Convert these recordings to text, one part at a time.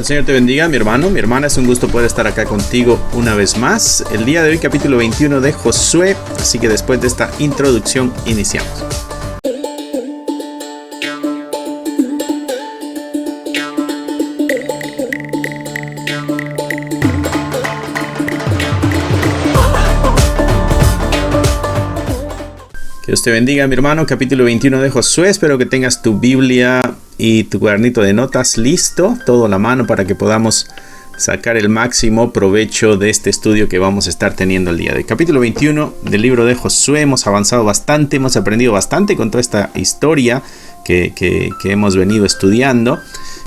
El Señor te bendiga, mi hermano, mi hermana. Es un gusto poder estar acá contigo una vez más. El día de hoy, capítulo 21 de Josué. Así que después de esta introducción, iniciamos. Que Dios te bendiga, mi hermano. Capítulo 21 de Josué. Espero que tengas tu Biblia y tu cuadernito de notas listo, todo a la mano, para que podamos sacar el máximo provecho de este estudio que vamos a estar teniendo el día de hoy. Capítulo 21 del libro de Josué. Hemos avanzado bastante, hemos aprendido bastante con toda esta historia que hemos venido estudiando.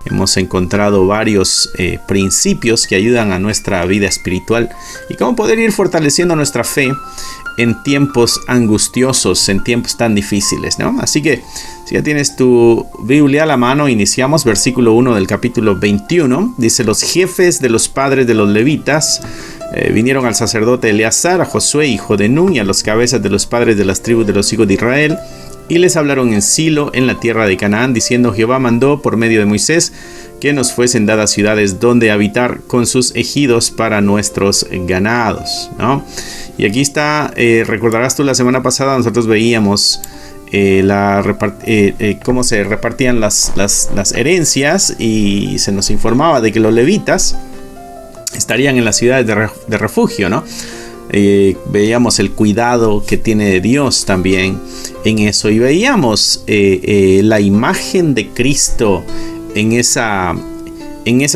Hemos encontrado varios principios que ayudan a nuestra vida espiritual y cómo poder ir fortaleciendo nuestra fe en tiempos angustiosos, en tiempos tan difíciles, ¿no? Así que si ya tienes tu Biblia a la mano, iniciamos. Versículo 1 del capítulo 21. Dice: los jefes de los padres de los levitas vinieron al sacerdote Eleazar, a Josué, hijo de Nun, y a los cabezas de los padres de las tribus de los hijos de Israel, y les hablaron en Silo, en la tierra de Canaán, diciendo: Jehová mandó por medio de Moisés que nos fuesen dadas ciudades donde habitar, con sus ejidos para nuestros ganados, ¿no? Y aquí está, recordarás tú, la semana pasada nosotros veíamos cómo se repartían las herencias, y se nos informaba de que los levitas estarían en las ciudades de refugio, ¿no? Veíamos el cuidado que tiene Dios también en eso, y veíamos la imagen de Cristo en esa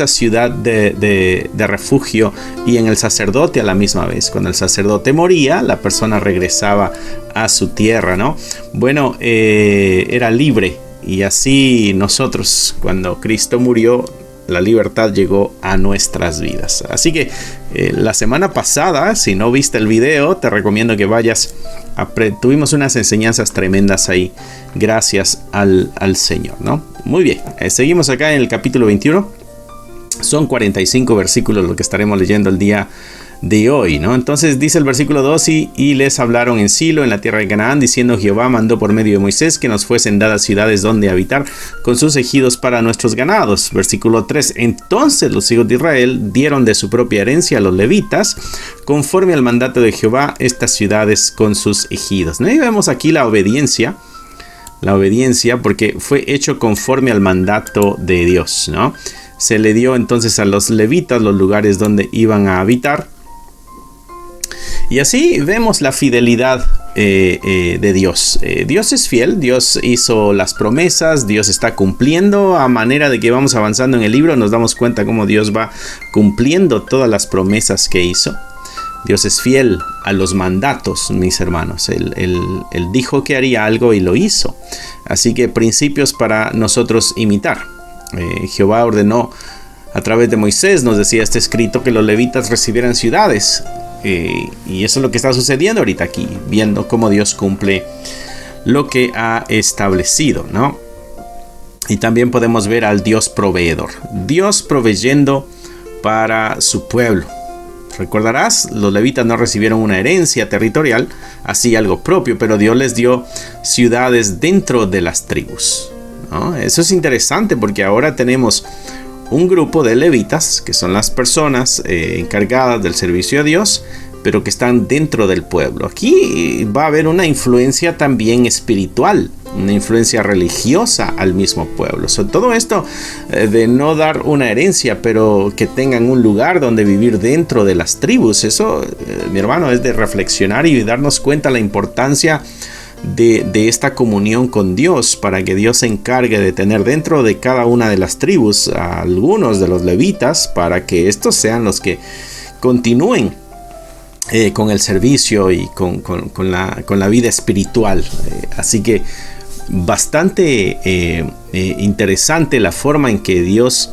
ciudad de refugio, y en el sacerdote a la misma vez. Cuando el sacerdote moría, la persona regresaba a su tierra, ¿no? Bueno, era libre, y así nosotros, cuando Cristo murió, la libertad llegó a nuestras vidas. Así que la semana pasada, si no viste el video, te recomiendo que vayas. Tuvimos unas enseñanzas tremendas ahí, gracias al Señor, ¿no? Muy bien, seguimos acá en el capítulo 21. Son 45 versículos lo que estaremos leyendo el día de hoy, ¿no? Entonces dice el versículo 2: y les hablaron en Silo, en la tierra de Canaán, diciendo: Jehová mandó por medio de Moisés que nos fuesen dadas ciudades donde habitar, con sus ejidos para nuestros ganados. Versículo 3: entonces los hijos de Israel dieron de su propia herencia a los levitas, conforme al mandato de Jehová, estas ciudades con sus ejidos, ¿no? Y vemos aquí la obediencia, porque fue hecho conforme al mandato de Dios, ¿no? Se le dio entonces a los levitas los lugares donde iban a habitar. Y así vemos la fidelidad de Dios. Dios es fiel, Dios hizo las promesas, Dios está cumpliendo. A manera de que vamos avanzando en el libro, nos damos cuenta cómo Dios va cumpliendo todas las promesas que hizo. Dios es fiel a los mandatos, mis hermanos. Él dijo que haría algo y lo hizo. Así que principios para nosotros imitar. Jehová ordenó a través de Moisés, nos decía este escrito, que los levitas recibieran ciudades, y eso es lo que está sucediendo ahorita aquí, viendo cómo Dios cumple lo que ha establecido, ¿no? Y también podemos ver al Dios proveedor, Dios proveyendo para su pueblo. Recordarás, los levitas no recibieron una herencia territorial, así algo propio, pero Dios les dio ciudades dentro de las tribus, ¿no? Eso es interesante, porque ahora tenemos un grupo de levitas, que son las personas encargadas del servicio a Dios, pero que están dentro del pueblo. Aquí va a haber una influencia también espiritual, una influencia religiosa al mismo pueblo. Todo esto de no dar una herencia, pero que tengan un lugar donde vivir dentro de las tribus, eso, mi hermano, es de reflexionar y darnos cuenta la importancia de esta comunión con Dios, para que Dios se encargue de tener dentro de cada una de las tribus a algunos de los levitas, para que estos sean los que continúen con el servicio y con la vida espiritual. Así que bastante interesante la forma en que Dios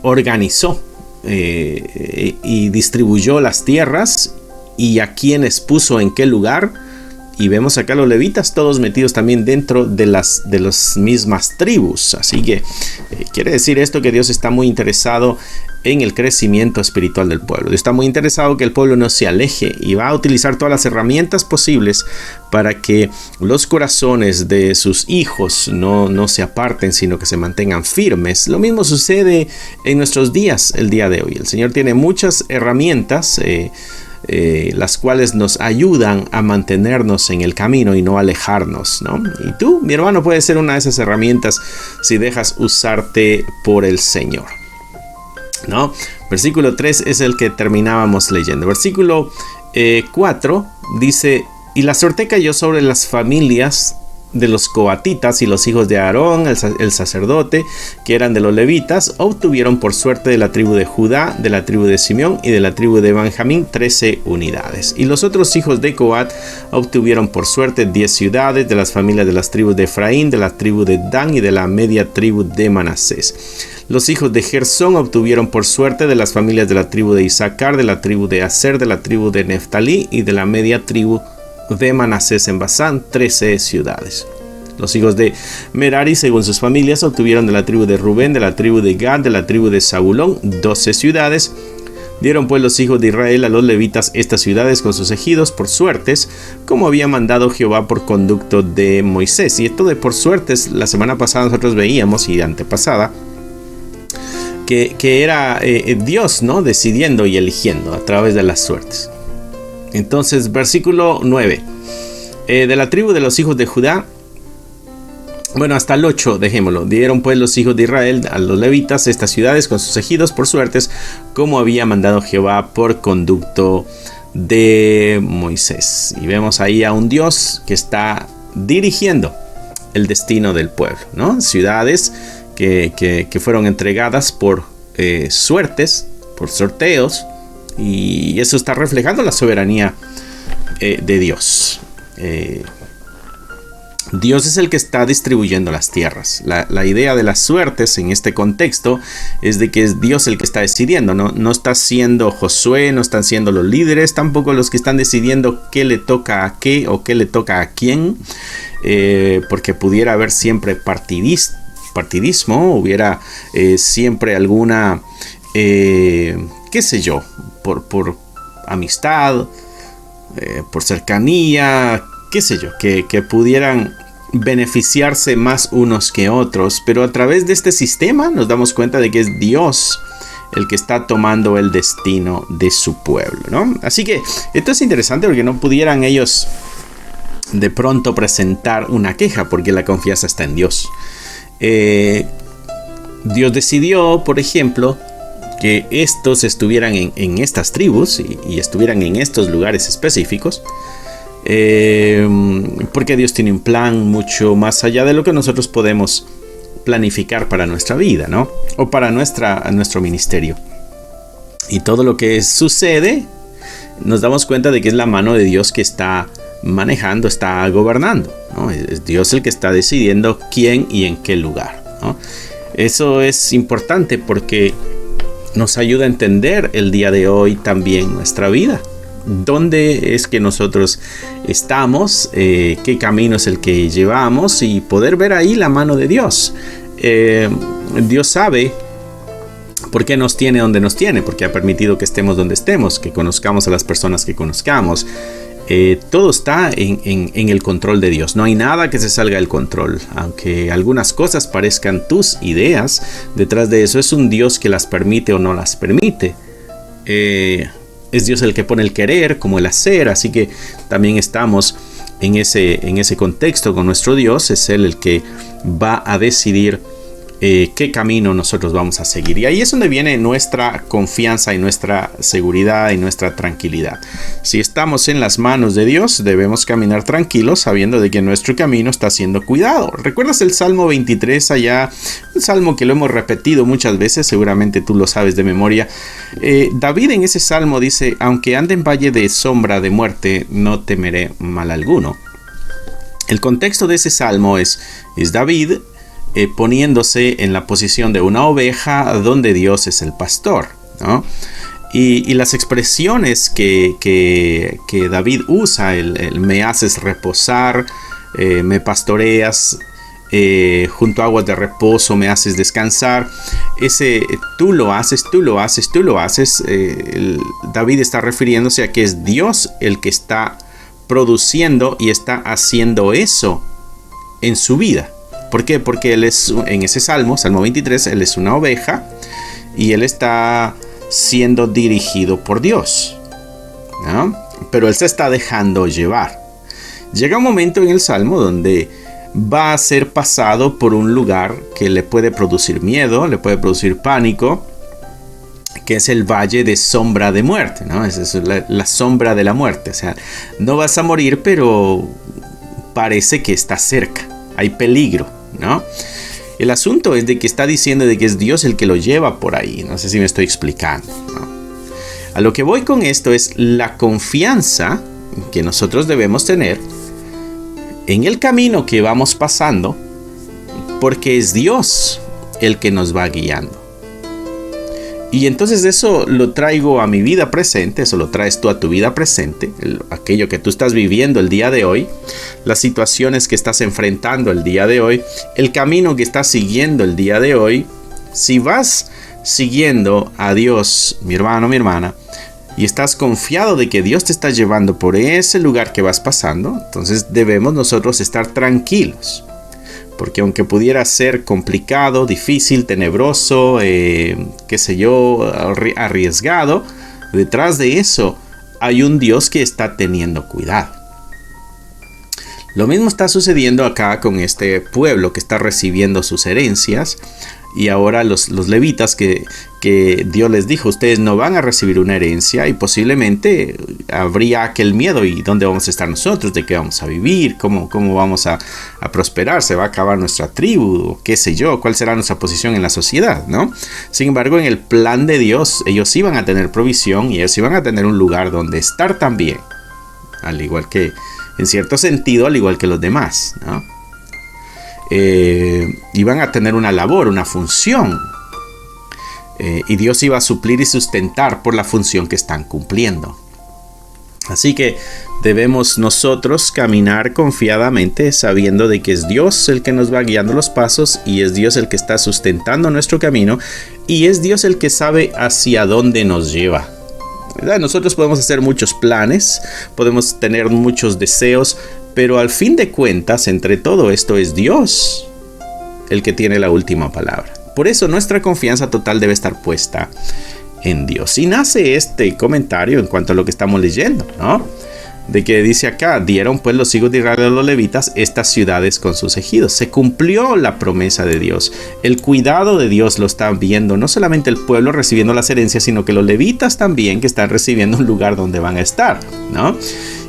organizó y distribuyó las tierras, y a quienes puso en qué lugar, Y vemos acá los levitas todos metidos también dentro de las mismas tribus. Así que quiere decir esto que Dios está muy interesado en el crecimiento espiritual del pueblo. Dios está muy interesado que el pueblo no se aleje y va a utilizar todas las herramientas posibles para que los corazones de sus hijos no se aparten, sino que se mantengan firmes. Lo mismo sucede en nuestros días, el día de hoy. El Señor tiene muchas herramientas las cuales nos ayudan a mantenernos en el camino y no alejarnos, ¿no? Y tú, mi hermano, puedes ser una de esas herramientas si dejas usarte por el Señor, ¿no? Versículo 3 es el que terminábamos leyendo. Versículo 4 dice: y la suerte cayó sobre las familias de los coatitas, y los hijos de Aarón, el sacerdote, que eran de los levitas, obtuvieron por suerte de la tribu de Judá, de la tribu de Simeón y de la tribu de Benjamín 13 unidades. Y los otros hijos de Coat obtuvieron por suerte 10 ciudades de las familias de las tribus de Efraín, de la tribu de Dan y de la media tribu de Manasés. Los hijos de Gersón obtuvieron por suerte de las familias de la tribu de Isaacar, de la tribu de Aser, de la tribu de Neftalí y de la media tribu de Manasés en Basán, 13 ciudades. Los hijos de Merari, según sus familias, obtuvieron de la tribu de Rubén, de la tribu de Gad, de la tribu de Zabulón, 12 ciudades. Dieron pues los hijos de Israel a los levitas estas ciudades con sus ejidos por suertes, como había mandado Jehová por conducto de Moisés. Y esto de por suertes, la semana pasada nosotros veíamos, y antepasada, que era Dios, ¿no?, decidiendo y eligiendo a través de las suertes. Entonces, versículo 9. De la tribu de los hijos de Judá, bueno, hasta el 8, dejémoslo. Dieron pues los hijos de Israel a los levitas estas ciudades con sus ejidos por suertes, como había mandado Jehová por conducto de Moisés. Y vemos ahí a un Dios que está dirigiendo el destino del pueblo, ¿no? Ciudades que fueron entregadas por suertes, por sorteos. Y eso está reflejando la soberanía de Dios. Dios es el que está distribuyendo las tierras. La idea de las suertes en este contexto es de que es Dios el que está decidiendo. No está siendo Josué, no están siendo los líderes, tampoco los que están decidiendo qué le toca a qué o qué le toca a quién. Porque pudiera haber siempre partidismo, hubiera siempre alguna... qué sé yo, por amistad, por cercanía, qué sé yo, que pudieran beneficiarse más unos que otros, pero a través de este sistema nos damos cuenta de que es Dios el que está tomando el destino de su pueblo, ¿no? Así que esto es interesante porque no pudieran ellos de pronto presentar una queja porque la confianza está en Dios. Dios decidió, por ejemplo, que estos estuvieran en estas tribus y estuvieran en estos lugares específicos, porque Dios tiene un plan mucho más allá de lo que nosotros podemos planificar para nuestra vida, ¿no? O para nuestro ministerio. Y todo lo que sucede, nos damos cuenta de que es la mano de Dios que está manejando, está gobernando, ¿no? Es Dios el que está decidiendo quién y en qué lugar, ¿no? Eso es importante porque nos ayuda a entender el día de hoy también nuestra vida. ¿Dónde es que nosotros estamos? ¿Qué camino es el que llevamos? Y poder ver ahí la mano de Dios. Dios sabe por qué nos tiene donde nos tiene, porque ha permitido que estemos donde estemos, que conozcamos a las personas que conozcamos. Todo está en el control de Dios. No hay nada que se salga del control. Aunque algunas cosas parezcan tus ideas, detrás de eso es un Dios que las permite o no las permite. Es Dios el que pone el querer como el hacer. Así que también estamos en ese contexto con nuestro Dios. Es Él el que va a decidir qué camino nosotros vamos a seguir. Y ahí es donde viene nuestra confianza y nuestra seguridad y nuestra tranquilidad. Si estamos en las manos de Dios, debemos caminar tranquilos sabiendo de que nuestro camino está siendo cuidado. ¿Recuerdas el Salmo 23 allá? Un salmo que lo hemos repetido muchas veces, seguramente tú lo sabes de memoria. David en ese salmo dice: aunque ande en valle de sombra de muerte, no temeré mal alguno. El contexto de ese salmo es David poniéndose en la posición de una oveja donde Dios es el pastor, ¿no? Y las expresiones que David usa, el me haces reposar, me pastoreas, junto a aguas de reposo me haces descansar, ese tú lo haces, David está refiriéndose a que es Dios el que está produciendo y está haciendo eso en su vida. ¿Por qué? Porque él es, en ese Salmo 23, él es una oveja y él está siendo dirigido por Dios, ¿no? Pero él se está dejando llevar. Llega un momento en el Salmo donde va a ser pasado por un lugar que le puede producir miedo, le puede producir pánico, que es el valle de sombra de muerte, ¿no? Es la sombra de la muerte. O sea, no vas a morir, pero parece que está cerca. Hay peligro, ¿no? El asunto es de que está diciendo de que es Dios el que lo lleva por ahí. No sé si me estoy explicando, ¿no? A lo que voy con esto es la confianza que nosotros debemos tener en el camino que vamos pasando, porque es Dios el que nos va guiando. Y entonces eso lo traigo a mi vida presente, eso lo traes tú a tu vida presente, aquello que tú estás viviendo el día de hoy, las situaciones que estás enfrentando el día de hoy, el camino que estás siguiendo el día de hoy. Si vas siguiendo a Dios, mi hermano, mi hermana, y estás confiado de que Dios te está llevando por ese lugar que vas pasando, entonces debemos nosotros estar tranquilos. Porque aunque pudiera ser complicado, difícil, tenebroso, arriesgado, detrás de eso hay un Dios que está teniendo cuidado. Lo mismo está sucediendo acá con este pueblo que está recibiendo sus herencias. Y ahora los levitas que Dios les dijo, ustedes no van a recibir una herencia, y posiblemente habría aquel miedo. ¿Y dónde vamos a estar nosotros? ¿De qué vamos a vivir? ¿Cómo vamos a prosperar? ¿Se va a acabar nuestra tribu? ¿Qué sé yo? ¿Cuál será nuestra posición en la sociedad? ¿No? Sin embargo, en el plan de Dios, ellos iban a tener provisión y ellos iban a tener un lugar donde estar también. Al igual que, en cierto sentido, al igual que los demás, ¿no? Iban a tener una labor, una función, y Dios iba a suplir y sustentar por la función que están cumpliendo. Así que debemos nosotros caminar confiadamente, sabiendo de que es Dios el que nos va guiando los pasos, y es Dios el que está sustentando nuestro camino, y es Dios el que sabe hacia dónde nos lleva, ¿verdad? Nosotros podemos hacer muchos planes, podemos tener muchos deseos, pero al fin de cuentas, entre todo esto, es Dios el que tiene la última palabra. Por eso nuestra confianza total debe estar puesta en Dios. Y nace este comentario en cuanto a lo que estamos leyendo, ¿no? De que dice acá, dieron pues los hijos de Israel a los levitas estas ciudades con sus ejidos. Se cumplió la promesa de Dios. El cuidado de Dios lo están viendo, no solamente el pueblo recibiendo las herencias, sino que los levitas también, que están recibiendo un lugar donde van a estar, ¿no?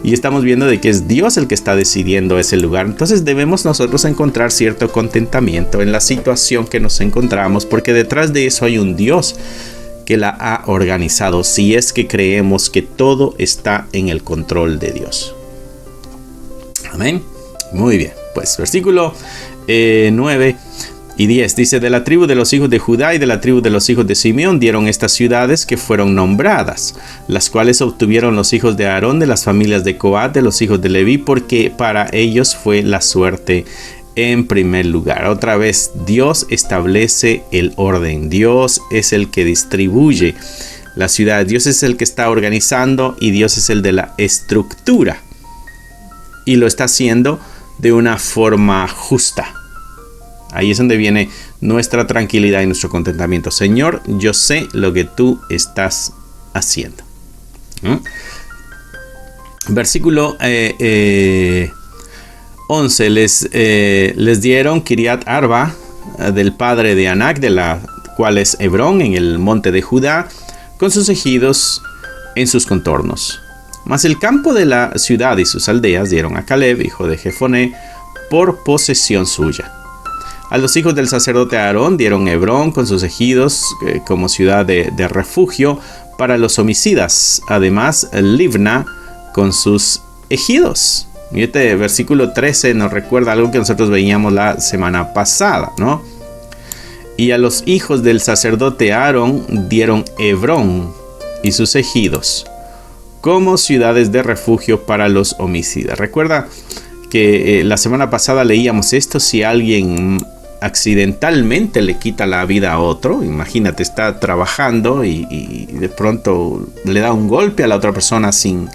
Y estamos viendo de que es Dios el que está decidiendo ese lugar. Entonces debemos nosotros encontrar cierto contentamiento en la situación que nos encontramos, porque detrás de eso hay un Dios que la ha organizado, si es que creemos que todo está en el control de Dios. Amén. Muy bien, pues versículo 9 y 10 dice: de la tribu de los hijos de Judá y de la tribu de los hijos de Simeón dieron estas ciudades que fueron nombradas, las cuales obtuvieron los hijos de Aarón de las familias de Coat, de los hijos de Leví, porque para ellos fue la suerte en primer lugar. Otra vez, Dios establece el orden. Dios es el que distribuye la ciudad. Dios es el que está organizando, y Dios es el de la estructura. Y lo está haciendo de una forma justa. Ahí es donde viene nuestra tranquilidad y nuestro contentamiento. Señor, yo sé lo que tú estás haciendo. Versículo 11. Les dieron Kiriat Arba, del padre de Anac, de la cual es Hebrón, en el monte de Judá, con sus ejidos en sus contornos. Mas el campo de la ciudad y sus aldeas dieron a Caleb, hijo de Jefoné, por posesión suya. A los hijos del sacerdote Aarón dieron Hebrón con sus ejidos como ciudad de refugio para los homicidas. Además, Libna con sus ejidos. Y este versículo 13 nos recuerda algo que nosotros veíamos la semana pasada, ¿no? Y a los hijos del sacerdote Aarón dieron Hebrón y sus ejidos como ciudades de refugio para los homicidas. Recuerda que la semana pasada leíamos esto: si alguien accidentalmente le quita la vida a otro, imagínate, está trabajando y de pronto le da un golpe a la otra persona sin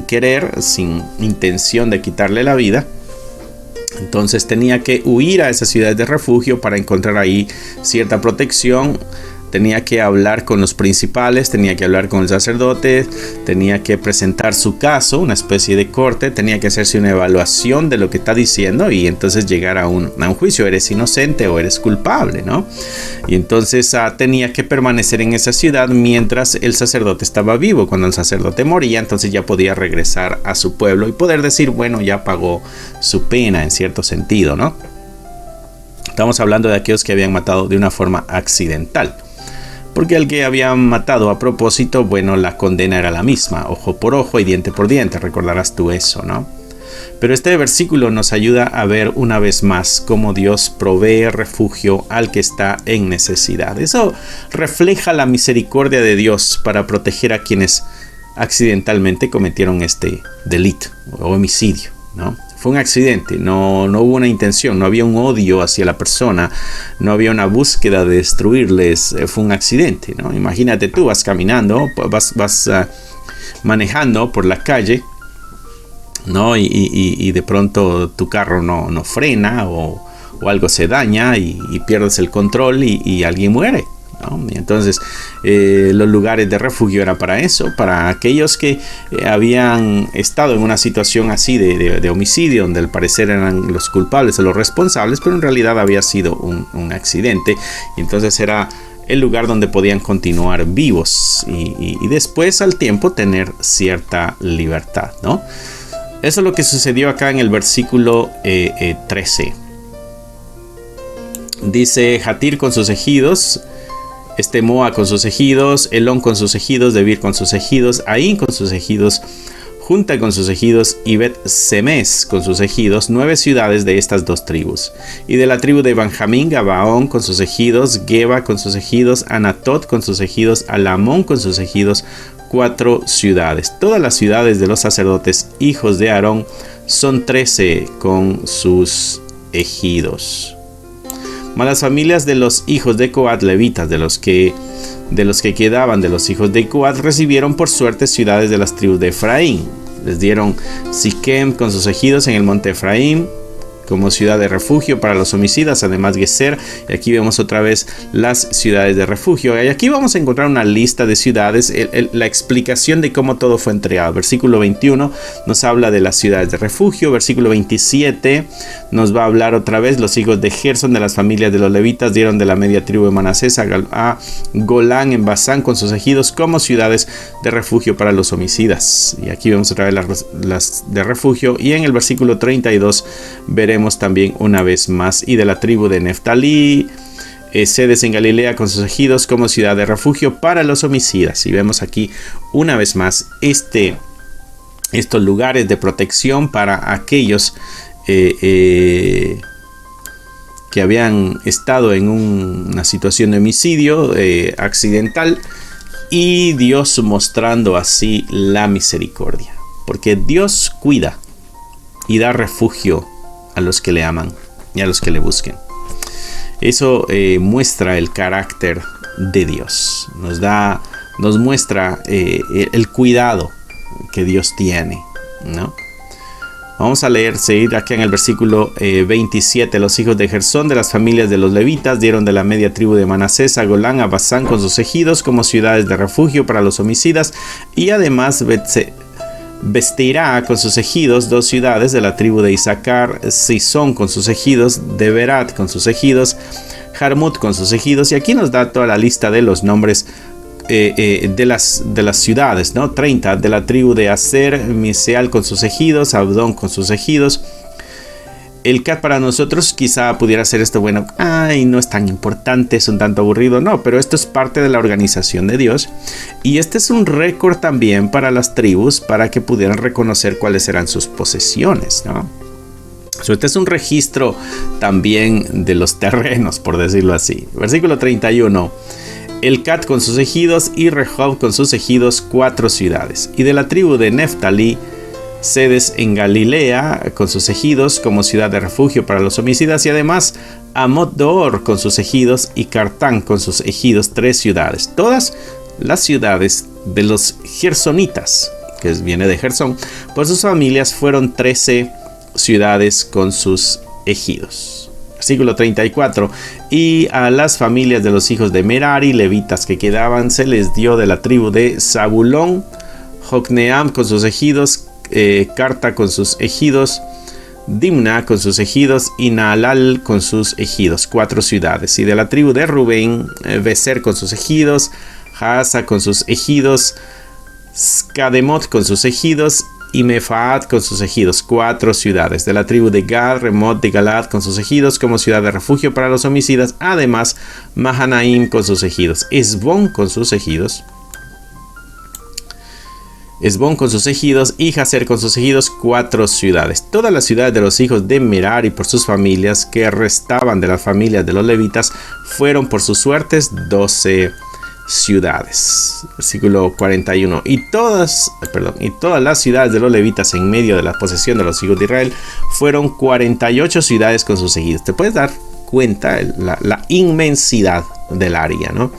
querer, sin intención de quitarle la vida. Entonces tenía que huir a esas ciudades de refugio para encontrar ahí cierta protección. Tenía que hablar con los principales, tenía que hablar con el sacerdote, tenía que presentar su caso, una especie de corte, tenía que hacerse una evaluación de lo que está diciendo y entonces llegar a un juicio: eres inocente o eres culpable, ¿no? Y entonces tenía que permanecer en esa ciudad mientras el sacerdote estaba vivo. Cuando el sacerdote moría, entonces ya podía regresar a su pueblo y poder decir, bueno, ya pagó su pena en cierto sentido, ¿no? Estamos hablando de aquellos que habían matado de una forma accidental. Porque al que habían matado a propósito, bueno, la condena era la misma: ojo por ojo y diente por diente. Recordarás tú eso, ¿no? Pero este versículo nos ayuda a ver una vez más cómo Dios provee refugio al que está en necesidad. Eso refleja la misericordia de Dios para proteger a quienes accidentalmente cometieron este delito o homicidio, ¿no? Fue un accidente, no hubo una intención, no había un odio hacia la persona, no había una búsqueda de destruirles, fue un accidente, ¿no? Imagínate, tú vas caminando, vas manejando por la calle, ¿no? Y de pronto tu carro no frena o algo se daña y pierdes el control y alguien muere, ¿no? Y entonces los lugares de refugio era para eso, para aquellos que habían estado en una situación así de homicidio, donde al parecer eran los culpables o los responsables, pero en realidad había sido un accidente, y entonces era el lugar donde podían continuar vivos y después al tiempo tener cierta libertad, ¿no? Eso es lo que sucedió acá en el versículo 13. Dice: Jatir con sus ejidos, Moa con sus ejidos, Elón con sus ejidos, Debir con sus ejidos, Aín con sus ejidos, Junta con sus ejidos y Bet-Semes con sus ejidos, 9 ciudades de estas dos tribus. Y de la tribu de Benjamín, Gabaón con sus ejidos, Geba con sus ejidos, Anatot con sus ejidos, Alamón con sus ejidos, 4 ciudades. Todas las ciudades de los sacerdotes hijos de Aarón son 13 con sus ejidos. Mas las familias de los hijos de Coat, levitas, de los que quedaban de los hijos de Coat, recibieron por suerte ciudades de las tribus de Efraín. Les dieron Siquem con sus ejidos en el monte Efraín como ciudad de refugio para los homicidas, además Geser. Y aquí vemos otra vez las ciudades de refugio. Y aquí vamos a encontrar una lista de ciudades, la explicación de cómo todo fue entregado. Versículo 21 nos habla de las ciudades de refugio. Versículo 27 nos va a hablar otra vez: los hijos de Gersón, de las familias de los levitas, dieron de la media tribu de Manasés a Golán en Basán con sus ejidos como ciudades de refugio para los homicidas. Y aquí vemos otra vez las de refugio. Y en el versículo 32 veremos también una vez más: y de la tribu de Neftalí, sedes en Galilea con sus ejidos como ciudad de refugio para los homicidas. Y vemos aquí una vez más estos lugares de protección para aquellos que habían estado en una situación de homicidio accidental, y Dios mostrando así la misericordia, porque Dios cuida y da refugio a los que le aman y a los que le busquen. Eso muestra el carácter de Dios, nos muestra el cuidado que Dios tiene, ¿no? Vamos a seguir aquí en el versículo 27. Los hijos de Gersón, de las familias de los levitas, dieron de la media tribu de Manasés a Golán, a Basán con sus ejidos como ciudades de refugio para los homicidas, y además Besteirá con sus ejidos, 2 ciudades de la tribu de Isaacar, Sison con sus ejidos, Deberat con sus ejidos, Jarmut con sus ejidos. Y aquí nos da toda la lista de los nombres de las ciudades, ¿no? 30 de la tribu de Aser, Miseal con sus ejidos, Abdón con sus ejidos. El CAT para nosotros quizá pudiera ser esto, bueno, no es tan importante, es un tanto aburrido. No, pero esto es parte de la organización de Dios. Y este es un récord también para las tribus, para que pudieran reconocer cuáles eran sus posesiones, ¿no? Este es un registro también de los terrenos, por decirlo así. Versículo 31. Elcat con sus ejidos y Rehob con sus ejidos, 4 ciudades. Y de la tribu de Neftalí, Sedes en Galilea con sus ejidos como ciudad de refugio para los homicidas, y además Amot-Dor con sus ejidos y Cartán con sus ejidos, 3 ciudades. Todas las ciudades de los gersonitas, que viene de Gersón, por sus familias fueron 13 ciudades con sus ejidos. Versículo 34. Y a las familias de los hijos de Merari, levitas que quedaban, se les dio de la tribu de Zabulón, Jocneam con sus ejidos, Carta con sus ejidos, Dimna con sus ejidos y Naalal con sus ejidos, 4 ciudades. Y de la tribu de Rubén, Beser con sus ejidos, Jaasa con sus ejidos, Skademot con sus ejidos y Mefaat con sus ejidos, 4 ciudades. De la tribu de Gad, Remot de Galad con sus ejidos como ciudad de refugio para los homicidas. Además, Mahanaim con sus ejidos, Esbón con sus ejidos, y Jazer con sus ejidos, 4 ciudades. Todas las ciudades de los hijos de Merari por sus familias, que restaban de las familias de los levitas, fueron por sus suertes 12 ciudades. Versículo 41. Y todas las ciudades de los levitas en medio de la posesión de los hijos de Israel fueron 48 ciudades con sus ejidos. Te puedes dar cuenta la inmensidad del área, ¿no?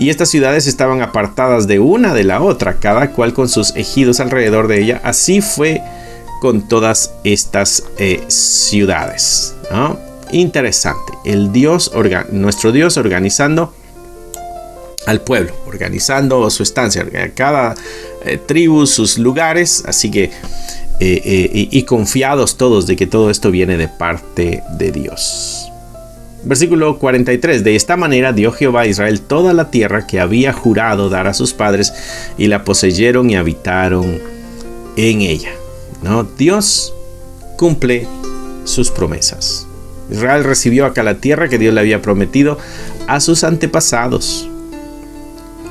Y estas ciudades estaban apartadas de una de la otra, cada cual con sus ejidos alrededor de ella. Así fue con todas estas ciudades, ¿no? Interesante. Nuestro Dios organizando al pueblo, organizando su estancia, cada tribu, sus lugares. Así que y confiados todos de que todo esto viene de parte de Dios. Versículo 43. De esta manera dio Jehová a Israel toda la tierra que había jurado dar a sus padres, y la poseyeron y habitaron en ella, ¿no? Dios cumple sus promesas. Israel recibió acá la tierra que Dios le había prometido a sus antepasados,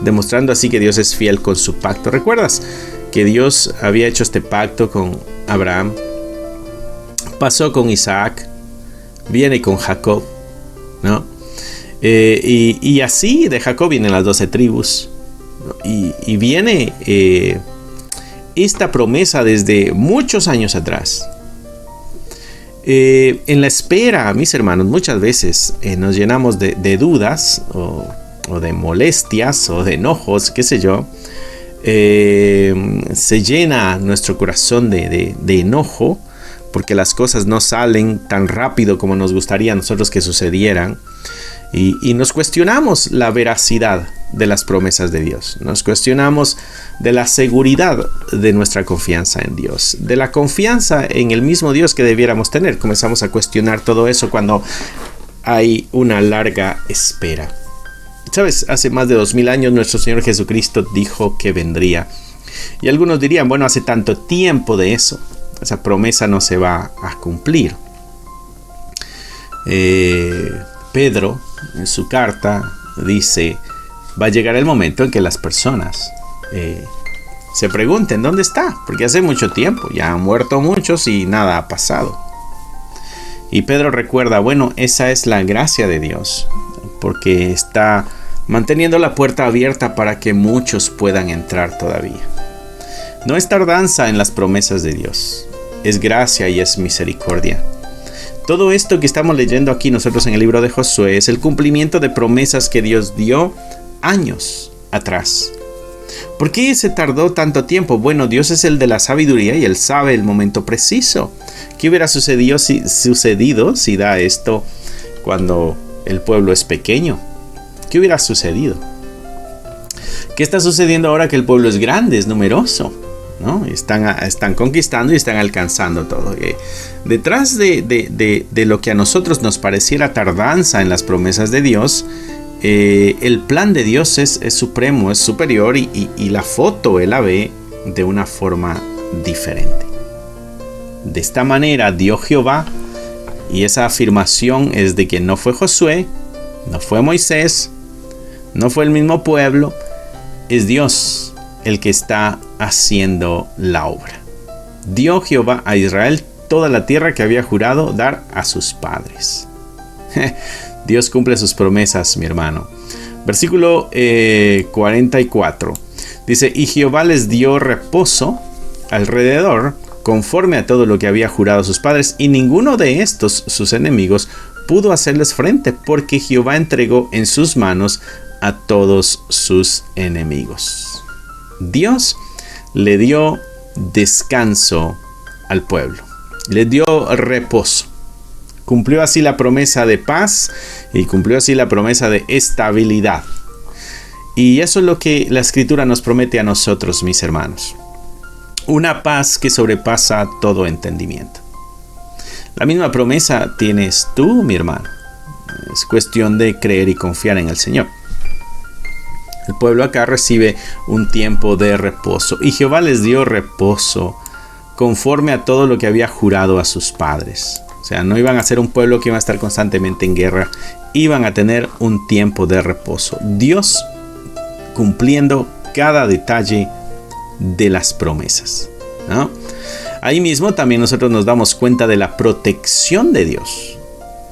demostrando así que Dios es fiel con su pacto. ¿Recuerdas que Dios había hecho este pacto con Abraham? Pasó con Isaac, viene con Jacob, ¿no? Y así de Jacob vienen las 12 tribus, ¿no? Y viene esta promesa desde muchos años atrás. En la espera, mis hermanos, muchas veces nos llenamos de dudas o de molestias o de enojos, qué sé yo. Se llena nuestro corazón de enojo porque las cosas no salen tan rápido como nos gustaría a nosotros que sucedieran, y nos cuestionamos la veracidad de las promesas de Dios, nos cuestionamos de la seguridad de nuestra confianza en Dios, de la confianza en el mismo Dios que debiéramos tener. Comenzamos a cuestionar todo eso cuando hay una larga espera. ¿Sabes? Hace más de 2000 años nuestro Señor Jesucristo dijo que vendría, y algunos dirían, bueno, hace tanto tiempo de eso, esa promesa no se va a cumplir. Pedro en su carta dice, va a llegar el momento en que las personas se pregunten ¿dónde está? Porque hace mucho tiempo, ya han muerto muchos y nada ha pasado. Y Pedro recuerda, bueno, esa es la gracia de Dios, porque está manteniendo la puerta abierta para que muchos puedan entrar todavía. No es tardanza en las promesas de Dios, es gracia y es misericordia. Todo esto que estamos leyendo aquí nosotros en el libro de Josué es el cumplimiento de promesas que Dios dio años atrás. ¿Por qué se tardó tanto tiempo? Bueno, Dios es el de la sabiduría y Él sabe el momento preciso. ¿Qué hubiera sucedido si da esto cuando el pueblo es pequeño? ¿Qué hubiera sucedido? ¿Qué está sucediendo ahora que el pueblo es grande, es numeroso, ¿no? Están conquistando y están alcanzando todo. Detrás de lo que a nosotros nos pareciera tardanza en las promesas de Dios, el plan de Dios es supremo, es superior, y la foto Él la ve de una forma diferente. De esta manera dio Jehová, y esa afirmación es de que no fue Josué, no fue Moisés, no fue el mismo pueblo, es Dios el que está haciendo la obra. Dio Jehová a Israel toda la tierra que había jurado dar a sus padres. Dios cumple sus promesas, mi hermano. Versículo 44. Dice, y Jehová les dio reposo alrededor, conforme a todo lo que había jurado a sus padres, y ninguno de estos, sus enemigos, pudo hacerles frente, porque Jehová entregó en sus manos a todos sus enemigos. Dios le dio descanso al pueblo, le dio reposo. Cumplió así la promesa de paz y cumplió así la promesa de estabilidad. Y eso es lo que la Escritura nos promete a nosotros, mis hermanos. Una paz que sobrepasa todo entendimiento. La misma promesa tienes tú, mi hermano. Es cuestión de creer y confiar en el Señor. El pueblo acá recibe un tiempo de reposo. Y Jehová les dio reposo conforme a todo lo que había jurado a sus padres. O sea, no iban a ser un pueblo que iba a estar constantemente en guerra. Iban a tener un tiempo de reposo. Dios cumpliendo cada detalle de las promesas, ¿no? Ahí mismo también nosotros nos damos cuenta de la protección de Dios.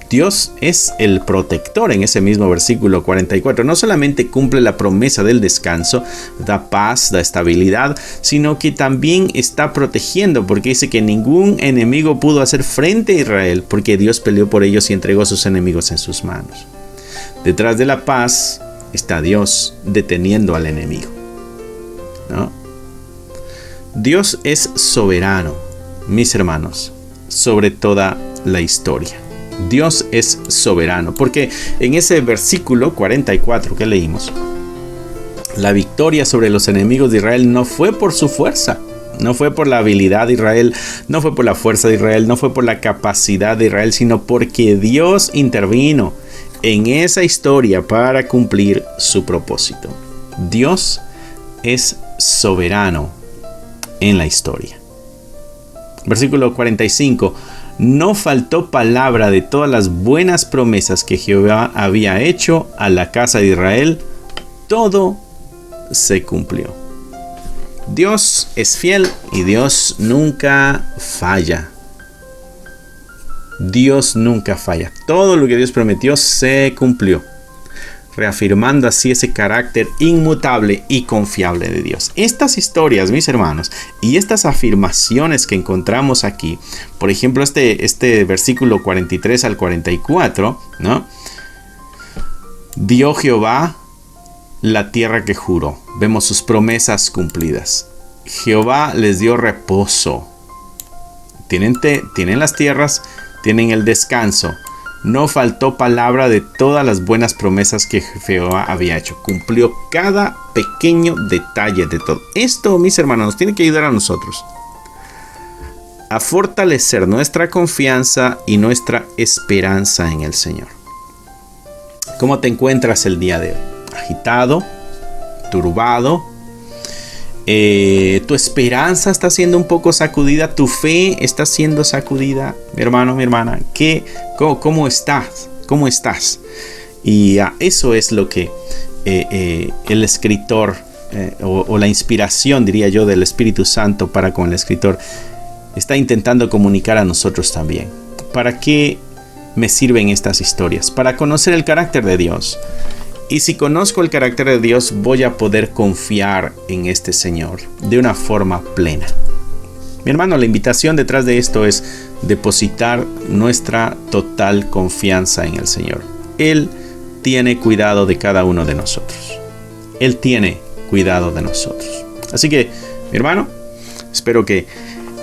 Dios es el protector en ese mismo versículo 44. No solamente cumple la promesa del descanso, da paz, da estabilidad, sino que también está protegiendo, porque dice que ningún enemigo pudo hacer frente a Israel, porque Dios peleó por ellos y entregó a sus enemigos en sus manos. Detrás de la paz está Dios deteniendo al enemigo, ¿no? Dios es soberano, mis hermanos, sobre toda la historia. Dios es soberano, porque en ese versículo 44 que leímos, la victoria sobre los enemigos de Israel no fue por su fuerza, no fue por la habilidad de Israel, no fue por la fuerza de Israel, no fue por la capacidad de Israel, sino porque Dios intervino en esa historia para cumplir su propósito. Dios es soberano en la historia. Versículo 45. No faltó palabra de todas las buenas promesas que Jehová había hecho a la casa de Israel. Todo se cumplió. Dios es fiel y Dios nunca falla. Dios nunca falla. Todo lo que Dios prometió se cumplió, reafirmando así ese carácter inmutable y confiable de Dios. Estas historias, mis hermanos, y estas afirmaciones que encontramos aquí, por ejemplo, este versículo 43 al 44, ¿no? Dio Jehová la tierra que juró. Vemos sus promesas cumplidas. Jehová les dio reposo. Tienen las tierras, tienen el descanso. No faltó palabra de todas las buenas promesas que Jehová había hecho. Cumplió cada pequeño detalle de todo. Esto, mis hermanos, nos tiene que ayudar a nosotros a fortalecer nuestra confianza y nuestra esperanza en el Señor. ¿Cómo te encuentras el día de hoy? ¿Agitado? ¿Turbado? ¿Tu esperanza está siendo un poco sacudida? ¿Tu fe está siendo sacudida? Mi hermano, mi hermana, ¿cómo estás? ¿Cómo estás? Y eso es lo que el escritor o la inspiración, diría yo, del Espíritu Santo para con el escritor está intentando comunicar a nosotros también. ¿Para qué me sirven estas historias? Para conocer el carácter de Dios. Y si conozco el carácter de Dios, voy a poder confiar en este Señor de una forma plena. Mi hermano, la invitación detrás de esto es depositar nuestra total confianza en el Señor. Él tiene cuidado de cada uno de nosotros. Él tiene cuidado de nosotros. Así que, mi hermano, espero que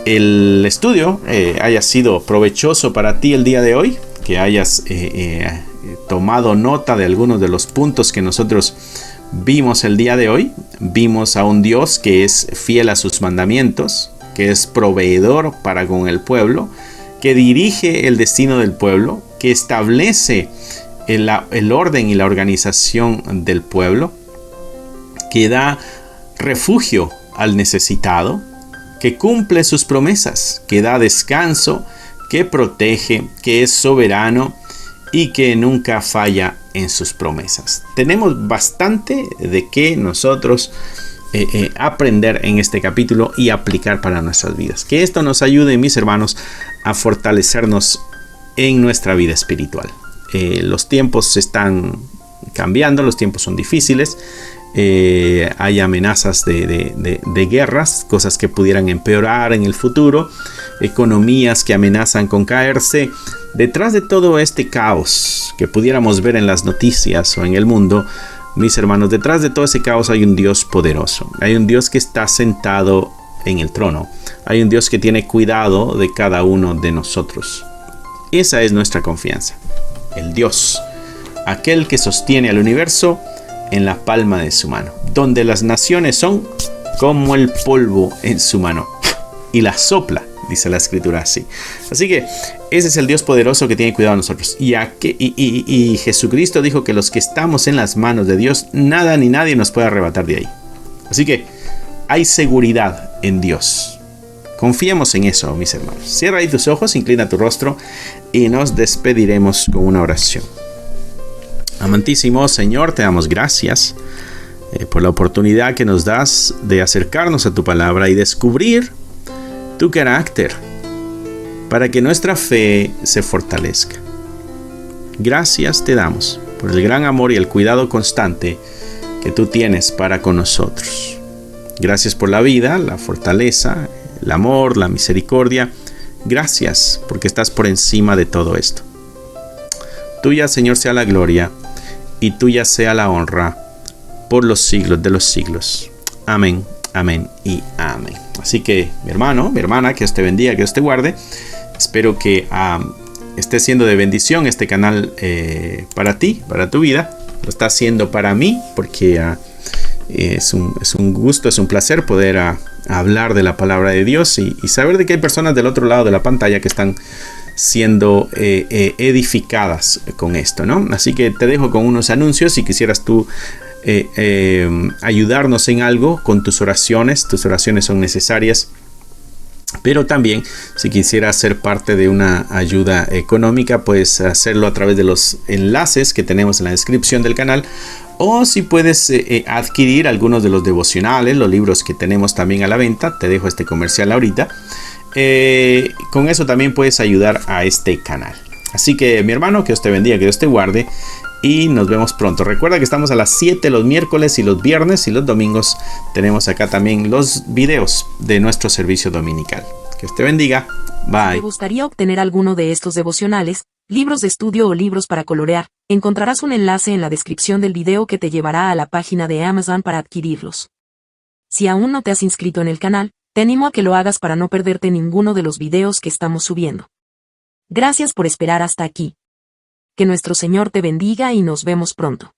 el estudio haya sido provechoso para ti el día de hoy, que hayas tomado nota de algunos de los puntos que nosotros vimos el día de hoy. Vimos a un Dios que es fiel a sus mandamientos, que es proveedor para con el pueblo, que dirige el destino del pueblo, que establece el orden y la organización del pueblo, que da refugio al necesitado, que cumple sus promesas, que da descanso, que protege, que es soberano y que nunca falla en sus promesas. Tenemos bastante de qué nosotros aprender en este capítulo y aplicar para nuestras vidas. Que esto nos ayude, mis hermanos, a fortalecernos en nuestra vida espiritual. Los tiempos están cambiando, los tiempos son difíciles, hay amenazas de guerras, cosas que pudieran empeorar en el futuro, economías que amenazan con caerse. Detrás de todo este caos que pudiéramos ver en las noticias o en el mundo, mis hermanos, detrás de todo ese caos hay un Dios poderoso, hay un Dios que está sentado en el trono, hay un Dios que tiene cuidado de cada uno de nosotros. Esa es nuestra confianza, el Dios, aquel que sostiene al universo en la palma de su mano, donde las naciones son como el polvo en su mano y la sopla, dice la escritura así. Así que ese es el Dios poderoso que tiene cuidado de nosotros. Y Jesucristo dijo que los que estamos en las manos de Dios, nada ni nadie nos puede arrebatar de ahí. Así que hay seguridad en Dios. Confiemos en eso, mis hermanos. Cierra ahí tus ojos, inclina tu rostro y nos despediremos con una oración. Amantísimo Señor, te damos gracias por la oportunidad que nos das de acercarnos a tu palabra y descubrir tu carácter para que nuestra fe se fortalezca. Gracias te damos por el gran amor y el cuidado constante que tú tienes para con nosotros. Gracias por la vida, la fortaleza, el amor, la misericordia. Gracias porque estás por encima de todo esto. Tuya, Señor, sea la gloria y tuya sea la honra por los siglos de los siglos. Amén, amén y amén. Así que, mi hermano, mi hermana, que Dios te bendiga, que Dios te guarde. Espero que esté siendo de bendición este canal para ti, para tu vida. Lo está haciendo para mí porque es un gusto, es un placer poder hablar de la palabra de Dios y saber de que hay personas del otro lado de la pantalla que están siendo edificadas con esto, ¿no? Así que te dejo con unos anuncios. Si quisieras tú ayudarnos en algo con tus oraciones son necesarias. Pero también, si quisieras ser parte de una ayuda económica, puedes hacerlo a través de los enlaces que tenemos en la descripción del canal. O si puedes adquirir algunos de los devocionales, los libros que tenemos también a la venta. Te dejo este comercial ahorita. Con eso también puedes ayudar a este canal. Así que, mi hermano, que Dios te bendiga, que Dios te guarde. Y nos vemos pronto. Recuerda que estamos a las 7 los miércoles y los viernes y los domingos. Tenemos acá también los videos de nuestro servicio dominical. Que Dios te bendiga. Bye. Si te gustaría obtener alguno de estos devocionales, libros de estudio o libros para colorear, encontrarás un enlace en la descripción del video que te llevará a la página de Amazon para adquirirlos. Si aún no te has inscrito en el canal, te animo a que lo hagas para no perderte ninguno de los videos que estamos subiendo. Gracias por esperar hasta aquí. Que nuestro Señor te bendiga y nos vemos pronto.